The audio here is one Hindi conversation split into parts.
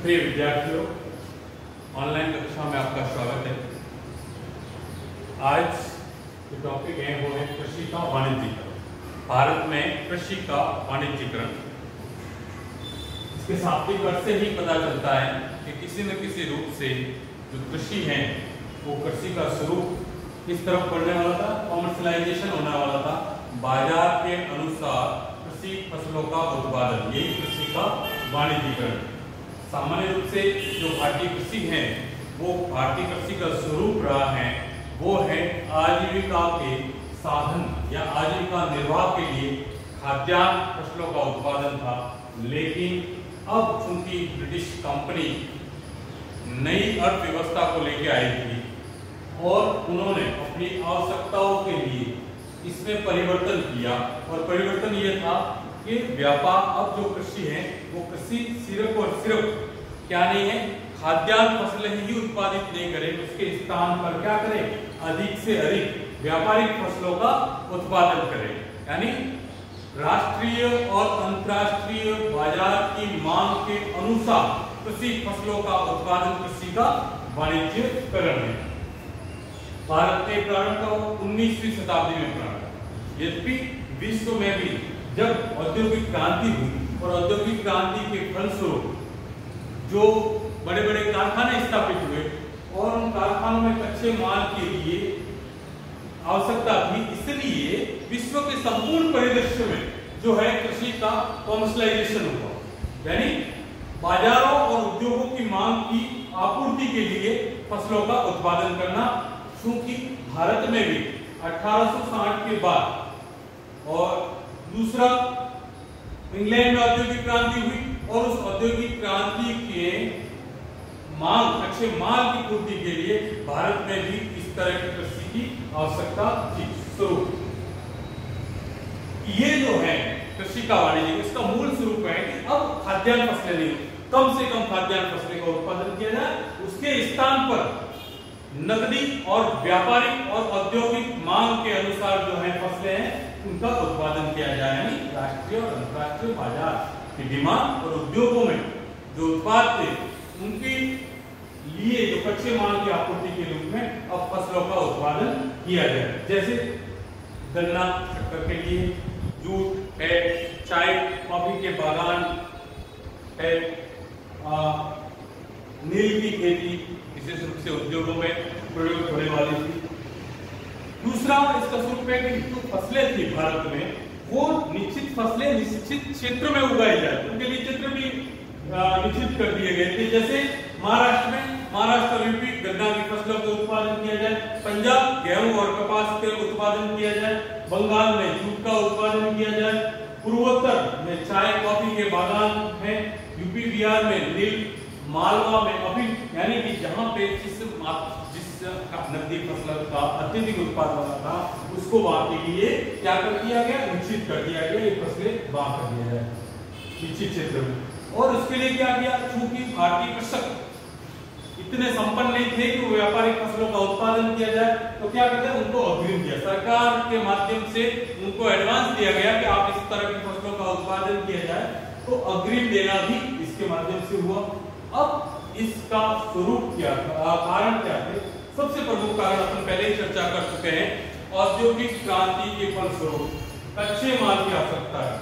प्रिय विद्यार्थियों, ऑनलाइन कक्षा में आपका स्वागत है। आज जो टॉपिक है वो है कृषि का वाणिज्यीकरण। भारत में कृषि का वाणिज्यीकरण। इसके शाब्दिक अर्थ से ही पता चलता है कि किसी न किसी रूप से जो कृषि है वो कृषि का स्वरूप इस तरफ बढ़ने वाला था, कॉमर्शलाइजेशन होने वाला था। बाजार के अनुसार कृषि फसलों का उत्पादन, यही कृषि का वाणिज्यीकरण। सामान्य रूप से जो भारतीय कृषि है वो भारतीय कृषि का स्वरूप रहा है वो है आजीविका के साधन या आजीविका निर्वाह के लिए खाद्यान्न फसलों का उत्पादन था। लेकिन अब चूंकि ब्रिटिश कंपनी नई अर्थव्यवस्था को लेकर आई थी और उन्होंने अपनी आवश्यकताओं के लिए इसमें परिवर्तन किया, और परिवर्तन ये था कि व्यापार, अब जो कृषि है वो कृषि सिर्फ और सिर्फ क्या नहीं है, खाद्यान्न फसलें ही उत्पादित नहीं करे, उसके स्थान पर क्या करे, अधिक से अधिक व्यापारिक फसलों का उत्पादन करे। यानी राष्ट्रीय और अंतर्राष्ट्रीय बाजार की मांग के अनुसार कृषि फसलों का उत्पादन कृषि का वाणिज्यीकरण है। भारत के प्रारंभ का 19वीं शताब्दी में प्रारंभ। यद्यपि विश्व में भी जब औद्योगिक क्रांति हुई और औद्योगिक क्रांति के फलस्वरूप जो बड़े बड़े कारखाने स्थापित हुए और उन कारखानों में कच्चे माल के लिए आवश्यकता थी, इसलिए विश्व के संपूर्ण परिदृश्य में जो है कृषि का कॉमर्शलाइजेशन हुआ। यानी बाजारों और उद्योगों की मांग की आपूर्ति के लिए फसलों का उत्पादन करना। क्योंकि भारत में भी 1860 के बाद और दूसरा इंग्लैंड में औद्योगिक क्रांति हुई और उस औद्योगिक क्रांति के मांग, कच्चे माल की पूर्ति के लिए भारत में भी इस तरह की कृषि की आवश्यकता थी। स्वरूप ये जो है कृषि का वाणिज्य, इसका मूल स्वरूप है कि अब खाद्यान्न फसलें नहीं, कम से कम खाद्यान्न फसलें का उत्पादन किया जाए, उसके स्थान पर नकदी और व्यापारिक और औद्योगिक मांग के अनुसार जो है फसलें हैं उनका उत्पादन किया जाए। यानी राष्ट्रीय और अंतर्राष्ट्रीय बाजार की डिमांड और उद्योगों में जो उत्पाद थे उनके लिए जो कच्चे माल की आपूर्ति के रूप में अब फसलों का उत्पादन किया जाए। जैसे गन्ना, शक्कर के लिए जूट है, चाय कॉफी के बागान है, नील की खेती विशेष रूप से उद्योगों में प्रयोग होने वाली थी। दूसरा इसका स्वरूप है कि जो फसलें थी भारत में वो निश्चित फसलें निश्चित क्षेत्र में उगाई जाए, उनके लिए क्षेत्र भी निश्चित कर दिए गए थे। जैसे महाराष्ट्र में, महाराष्ट्र और यूपी गन्ना की फसलों का उत्पादन किया जाए, पंजाब गेहूं और कपास के उत्पादन किया जाए, बंगाल में जूट का उत्पादन किया जाए, पूर्वोत्तर में चाय कॉफी के बागान है, यूपी बिहार में नील, मालवा में अफीम। यानी कि जहां पे जिस नकदी फसल का अत्यधिक उत्पादन होना था उसको वहां के लिए क्या कर दिया गया, निश्चित कर दिया गया, ये फसलें वहां कर दिया जाए निश्चित क्षेत्र में। और उसके लिए क्या किया, चूंकि भारतीय कृषक इतने संपन्न नहीं थे कि व्यापारिक फसलों का उत्पादन किया जाए, तो क्या करते हैं, उनको अग्रिम दिया, सरकार के माध्यम से उनको एडवांस दिया गया कि आप इस तरह की फसलों का उत्पादन किया जाए, तो अग्रिम देना भी इसके माध्यम से हुआ। अब इसका स्वरूप क्या था, कारण क्या थे? सबसे प्रमुख कारण अपन पहले ही चर्चा कर चुके हैं, औद्योगिक क्रांति के फलस्वरूप कच्चे माल की आवश्यकता है।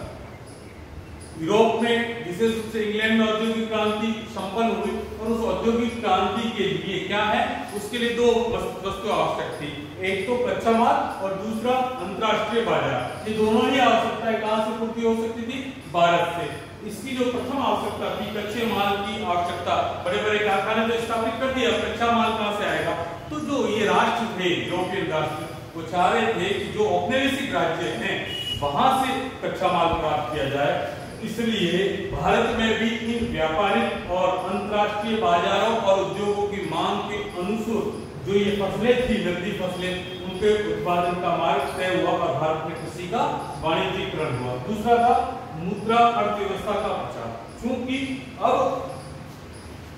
यूरोप में विशेष रूप से इंग्लैंड में औद्योगिक क्रांति संपन्न हुई और उस औद्योगिक क्रांति के लिए क्या है, उसके लिए दो वस्तु आवश्यक थी, एक तो कच्चा माल और दूसरा अंतर्राष्ट्रीय बाजार। ये दोनों ही आवश्यकताएं कहां से पूर्ति हो सकती थी, भारत से। इसकी जो प्रथम आवश्यकता थी कच्चे माल की आवश्यकता, बड़े बड़े कारखाने तो स्थापित कर दिया, कच्चा माल कहां से आएगा? तो जो ये राष्ट्र थे, यूरोपियन राष्ट्र, वो चाह रहे थे कि जो औपनिवेशिक राज्य हैं वहां से कच्चा माल प्राप्त किया जाए। इसलिए भारत में भी इन व्यापारिक और अंतर्राष्ट्रीय बाजारों और उद्योगों की मांग के अनुसार जो ये फसलें थी, नकदी फसलें, उनके उत्पादन का मार्ग तय हुआ और भारत में कृषि का वाणिज्यीकरण हुआ। दूसरा था मुद्रा अर्थव्यवस्था का प्रचार। क्योंकि अब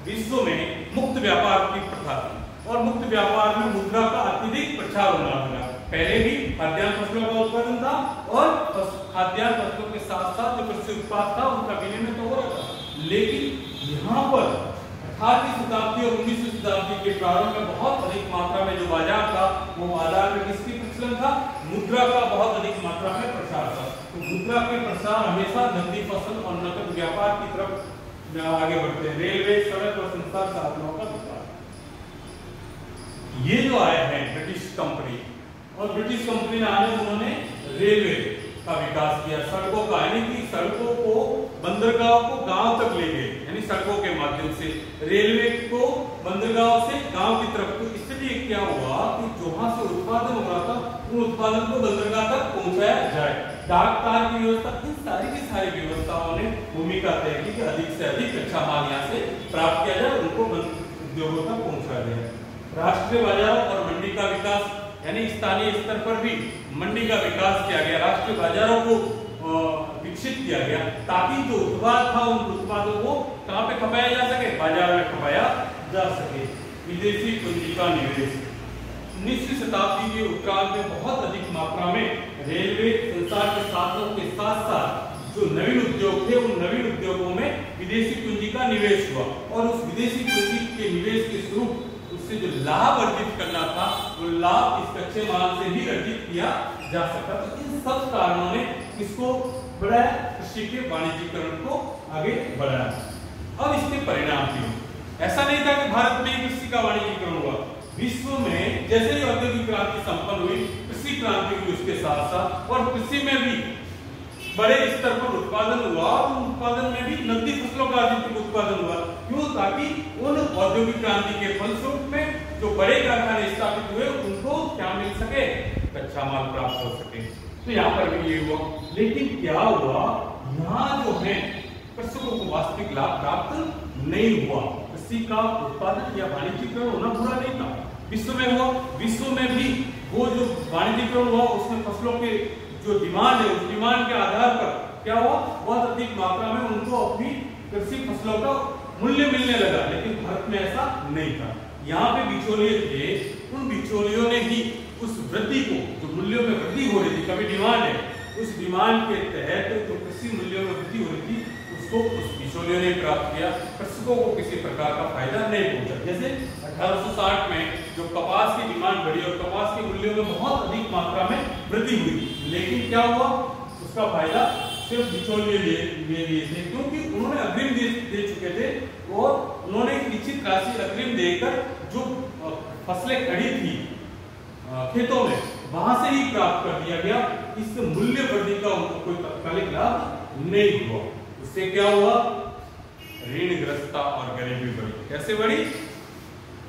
विश्व में मुक्त व्यापार की प्रथा थी और मुक्त व्यापार में मुद्रा का अत्यधिक प्रचार होना लगा। पहले भी खाद्यान्न फसलों का उत्पादन था और खाद्यान्न फसलों के साथ साथ जो कृषि उत्पाद था उनका विनिमय तो हो रहा था। लेकिन यहाँ पर 18वीं शताब्दी और 19वीं शताब्दी के प्रारंभ में बहुत अधिक मात्रा में जो बाजार था वो बाजार में किसकी प्रचलन था, मुद्रा का बहुत अधिक मात्रा में प्रसार था। तो मुद्रा के प्रसार हमेशा नकदी फसल और नकद व्यापार की तरफ आगे बढ़ते हैं। रेलवे, सड़क और संचार साधनों का विकास, ये जो आए हैं ब्रिटिश कंपनी, और ब्रिटिश कंपनी ने आने उन्होंने रेलवे का विकास किया, सड़कों का, यानी कि सड़कों को, बंदरगाह को गांव तक ले गए, यानी सड़कों के माध्यम से, रेलवे को बंदरगाह से गांव की तरफ। तो इसलिए क्या हुआ कि जहां से उत्पादन हो रहा था उन उत्पादन को बंदरगाह तक पहुंचाया जाए। डाक तार की व्यवस्था, इन सारी की सारी व्यवस्थाओं ने भूमिका तय की कि अधिक से अधिक कच्चा माल यहाँ से प्राप्त किया जाए, उनको उद्योगों तक पहुंचाया जाए। राष्ट्रीय बाजारों और मंडी का विकास, यानी स्थानीय स्तर पर भी मंडी का विकास किया गया, राष्ट्रीय बाजारों को विकसित किया गया, ताकि जो उत्पाद था उन उत्पादों को कहां पे खपाया जा सके, बाजार में खपाया जा सके। विदेशी पूंजी का निवेश, 19वीं शताब्दी के उत्तरार्ध में बहुत अधिक मात्रा में रेलवे, संचार के साधनों के साथ साथ जो नवीन उद्योग थे उन नवीन उद्योगों में विदेशी पूंजी का निवेश हुआ, और उस विदेशी पूंजी के निवेश के स्वरूप उससे जो लाभ अर्जित करना था वो लाभ इस कच्चे माल से ही अर्जित किया जा सकता। तो इन सब कारणों ने इसको बढ़ाया, कृषि के वाणिज्यीकरण को आगे बढ़ाया। अब इसके परिणाम भी, ऐसा नहीं था कि भारत में कृषि का वाणिज्यीकरण हुआ, विश्व में जैसे ही औद्योगिक क्रांति संपन्न हुई, कृषि क्रांति हुई उसके साथ साथ, और कृषि में भी बड़े स्तर पर उत्पादन हुआ, और उत्पादन में भी नकदी फसलों का अधिक उत्पादन हुआ। क्यों? ताकि उन औद्योगिक क्रांति के फलस्वरूप में जो बड़े कारखाने स्थापित हुए उनको क्या मिल सके, कच्चा माल प्राप्त हो सके। तो यहाँ पर भी ये हुआ, लेकिन क्या हुआ, यहाँ जो है कृषकों को वास्तविक लाभ प्राप्त नहीं हुआ। कृषि का उत्पादन या वाणिज्यीकरण होना बुरा नहीं था, विश्व में हुआ, विश्व में भी वो जो वाणिज्यीकरण हुआ उसमें फसलों के जो डिमांड है उस डिमांड के आधार पर क्या हुआ, बहुत अधिक मात्रा में उनको अपनी कृषि फसलों का मूल्य मिलने लगा। लेकिन भारत में ऐसा नहीं था, यहाँ पे बिचौलिए थे, उन बिचौलियों ने ही उस वृद्धि को, जो मूल्यों में वृद्धि हो रही थी, कभी डिमांड है, उस डिमांड के तहत जो कृषि मूल्यों में वृद्धि हो रही थी उसको उस बिचौलियों ने प्राप्त किया, कृषकों को किसी प्रकार का फायदा नहीं पहुंचा। जैसे 1860 में जो कपास की डिमांड बढ़ी और कपास के मूल्यों में बहुत अधिक मात्रा में वृद्धि हुई, लेकिन क्या हुआ, उसका फायदा सिर्फ बिचौलिए लिए थे, क्योंकि उन्होंने अग्रिम दे चुके थे और उन्होंने निश्चित राशि अग्रिम देकर जो फसलें खड़ी थी खेतों में वहां से ही प्राप्त कर दिया गया। इस मूल्य वृद्धि का उनको कोई तात्कालिक लाभ नहीं हुआ। उससे क्या हुआ, ऋणग्रस्तता और गरीबी बढ़ी। कैसे बढ़ी?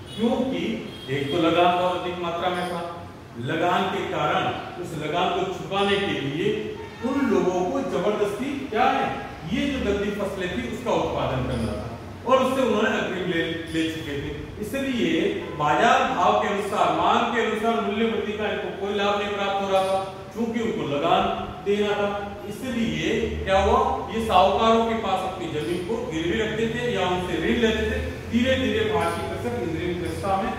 क्योंकि एक तो लगान बहुत अधिक मात्रा में था, लगान के कारण उस लगान को छुपाने के लिए उन लोगों को जबरदस्ती क्या है, ये जो नकदी फसलें थी उसका उत्पादन करना था, और उससे उन्होंने अग्रिम ले चुके थे। इसलिए बाजार भाव के अनुसार, मांग के अनुसार मूल्य वृद्धि का इनको कोई लाभ नहीं प्राप्त हो रहा था, क्योंकि उनको लगान देना था। इसलिए क्या हुआ, ये साहूकारों के पास अपनी जमीन को गिरवी रखते थे या उनसे ऋण लेते थे। धीरे धीरे भारतीय कृषक इस ऋणग्रस्तता में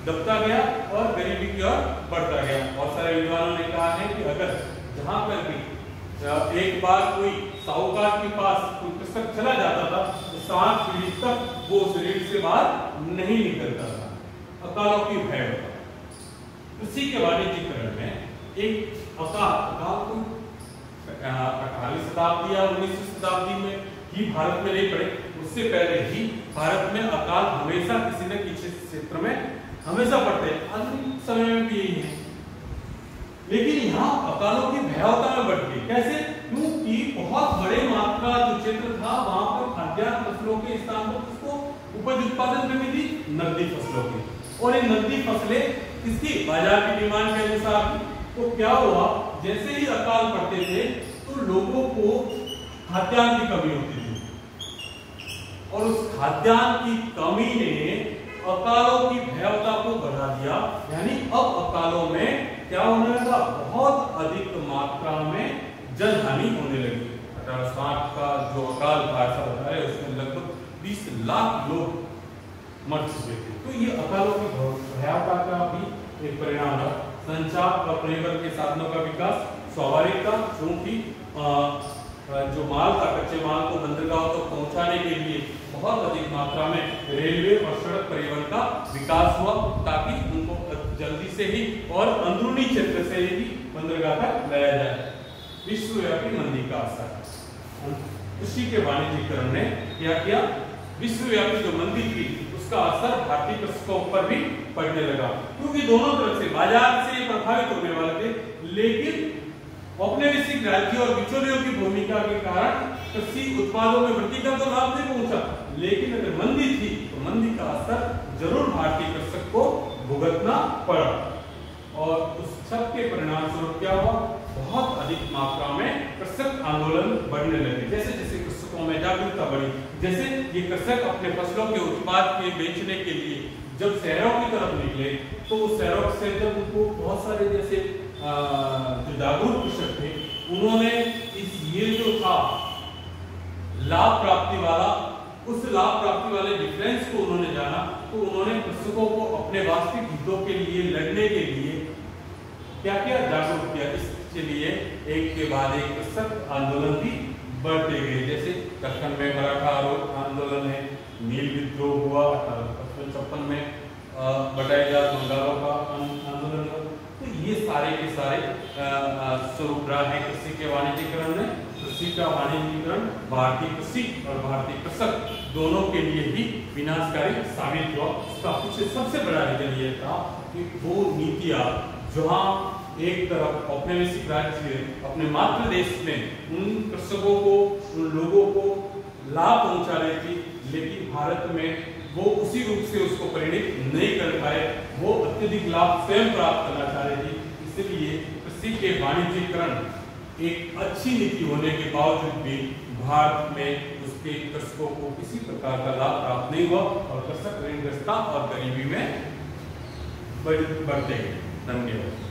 दबता गया और गरीबी की ओर बढ़ता गया। बहुत सारे विद्वानों ने कहा है कि अगर जहां पर भी एक बार कोई साहूकार के पास कोई कृषक चला जाता था तो 7 पीढ़ी तक वो उस ऋण से बाहर नहीं निकलता था। अकालों की भय होता। कृषि के वाणिज्यीकरण में एक अकाल को 18वीं शताब्दी या 19वीं शताब्दी में ही भारत में नहीं पड़े, उससे पहले ही भारत में अकाल हमेशा किसी न किसी क्षेत्र में हमेशा पड़ते हैं। आधुनिक समय में भी यही है, लेकिन यहाँ अकालों की भयावता में बढ़ गई। कैसे? क्योंकि बहुत बड़े मात्रा जो क्षेत्र था वहां पर खाद्यान्न फसलों के स्थान पर उसको उपज उत्पादन करनी थी नकदी फसलों की, और ये नकदी फसलें किसकी, बाजार की डिमांड के अनुसार थी। तो क्या हुआ, जैसे ही अकाल पड़ते थे तो लोगों को खाद्यान्न की कमी होती थी, और उस खाद्यान्न की कमी ने अकालों की भयावता को बढ़ा दिया। यानी अब अकालों में क्या होने लगा, बहुत अधिक मात्रा में जनहानि होने लगी। 1860 का जो अकाल था ऐसा बता रहे, उसमें लगभग 20 लाख लोग मर चुके थे। तो ये अकालों की भयावता का भी एक परिणाम रहा। संचार और परिवहन के साधनों का विकास स्वाभाविक था, क्योंकि जो माल था, कच्चे माल को बंदरगाहों तक पहुंचाने के लिए बहुत अधिक मात्रा में रेलवे और सड़क परिवहन का विकास हुआ, ताकि उनको जल्दी से ही और अंदरूनी क्षेत्र से ही बंदरगाह तक लाया जाए। विश्वव्यापी मंदी का असर, कृषि के वाणिज्यीकरण ने क्या किया, विश्वव्यापी जो मंदी थी उसका असर भारतीय कृषकों पर भी पड़ने लगा, क्योंकि दोनों तरफ से बाजार से प्रभावित होने वाले थे, लेकिन औपनिवेशिक राज्यों और बिचौलियों की भूमिका के कारण कृषि उत्पादों में वृद्धि का तो लाभ नहीं पहुंचा, लेकिन अगर मंदी थी तो मंदी का असर जरूर भारतीय कृषक को भुगतना पड़ा। और उस सब के परिणाम स्वरूप क्या हुआ, बहुत अधिक मात्रा में कृषक आंदोलन बढ़ने लगे। जैसे जैसे कृषकों में जागरूकता बढ़ी, जैसे ये कृषक अपने फसलों के उत्पाद के बेचने के लिए जब शहरों की तरफ निकले, तो शहरों से जब उनको बहुत सारे जैसे जो जागरूक कृषक थे, उन्होंने ये जो था लाभ प्राप्ति वाला, उस लाभ प्राप्ति वाले डिफरेंस को उन्होंने जाना, तो उन्होंने कृषकों को अपने वास्तविक हितों के लिए लड़ने के लिए क्या किया, जागरूक किया। इसके लिए एक के बाद एक कृषक आंदोलन भी बढ़ते गए, जैसे दक्कन में मराठा आंदोलन है, नील विद्रोह हुआ 1855 में, बटाईदार बंगालों का आंदोलन हुआ। तो ये सारे के सारे स्वरूप रहा है कृषि के वाणिज्यीकरण में। कृषि का वाणिज्यीकरण भारतीय कृषि और भारतीय कृषक दोनों के लिए ही विनाशकारी साबित हुआ। इसका पीछे सबसे बड़ा रीजन ये था कि वो नीतियां जहां एक तरफ औपनिवेशिक राज्य अपने मातृ देश में उन कृषकों को, उन लोगों को लाभ पहुंचा रही थी, लेकिन भारत में वो उसी रूप से उसको परिणित नहीं कर पाए, वो अत्यधिक लाभ स्वयं प्राप्त करना चाह रहे थे। इसलिए कृषि के वाणिज्यीकरण एक अच्छी नीति होने के बावजूद भी भारत में उसके कृषकों को किसी प्रकार का लाभ प्राप्त नहीं हुआ और कृषक ऋणग्रस्तता और गरीबी में बढ़ते गए। धन्यवाद।